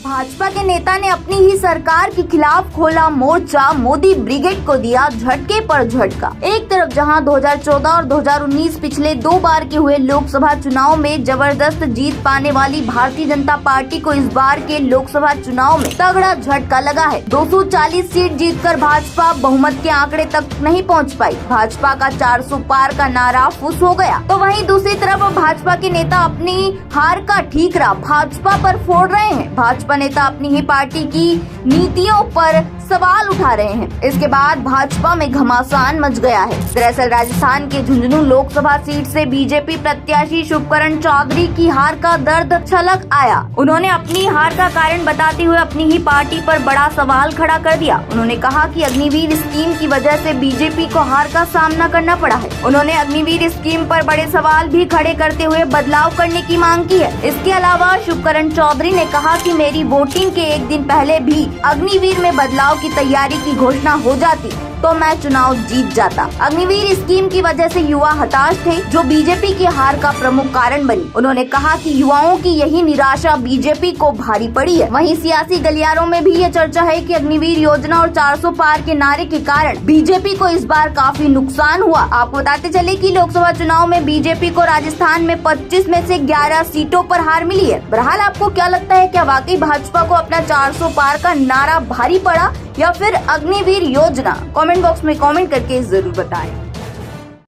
भाजपा के नेता ने अपनी ही सरकार के खिलाफ खोला मोर्चा, मोदी ब्रिगेड को दिया झटके पर झटका। एक तरफ जहां 2014 और 2019 पिछले 2 बार के हुए लोकसभा चुनाव में जबरदस्त जीत पाने वाली भारतीय जनता पार्टी को इस बार के लोकसभा चुनाव में तगड़ा झटका लगा है। 240 सीट जीतकर भाजपा बहुमत के आंकड़े तक नहीं पहुंच पाई। भाजपा का 400 पार का नारा फुस हो गया, तो वहीं दूसरी तरफ भाजपा के नेता अपनी हार का ठीकरा भाजपा पर फोड़ रहे हैं। भाजपा नेता अपनी ही पार्टी की नीतियों पर सवाल उठा रहे हैं। इसके बाद भाजपा में घमासान मच गया है। दरअसल राजस्थान के झुंझुनू लोकसभा सीट से बीजेपी प्रत्याशी शुभकरण चौधरी की हार का दर्द छलक आया। उन्होंने अपनी हार का कारण बताते हुए अपनी ही पार्टी पर बड़ा सवाल खड़ा कर दिया। उन्होंने कहा कि अग्निवीर स्कीम की वजह से बीजेपी को हार का सामना करना पड़ा है। उन्होंने अग्निवीर स्कीम पर बड़े सवाल भी खड़े करते हुए बदलाव करने की मांग की है। इसके अलावा शुभकरण चौधरी ने कहा कि मेरी वोटिंग के एक दिन पहले भी अग्निवीर में बदलाव की तैयारी की घोषणा हो जाती तो मैं चुनाव जीत जाता। अग्निवीर स्कीम की वजह से युवा हताश थे, जो बीजेपी की हार का प्रमुख कारण बनी। उन्होंने कहा कि युवाओं की यही निराशा बीजेपी को भारी पड़ी है। वहीं सियासी गलियारों में भी ये चर्चा है कि अग्निवीर योजना और 400 पार के नारे के कारण बीजेपी को इस बार काफी नुकसान हुआ। आपको बताते चले कि लोकसभा चुनाव में बीजेपी को राजस्थान में 25 में से 11 सीटों पर हार मिली है। बहरहाल आपको क्या लगता है, क्या वाकई भाजपा को अपना 400 पार का नारा भारी पड़ा या फिर अग्निवीर योजना? कमेंट बॉक्स में कमेंट करके जरूर बताएं।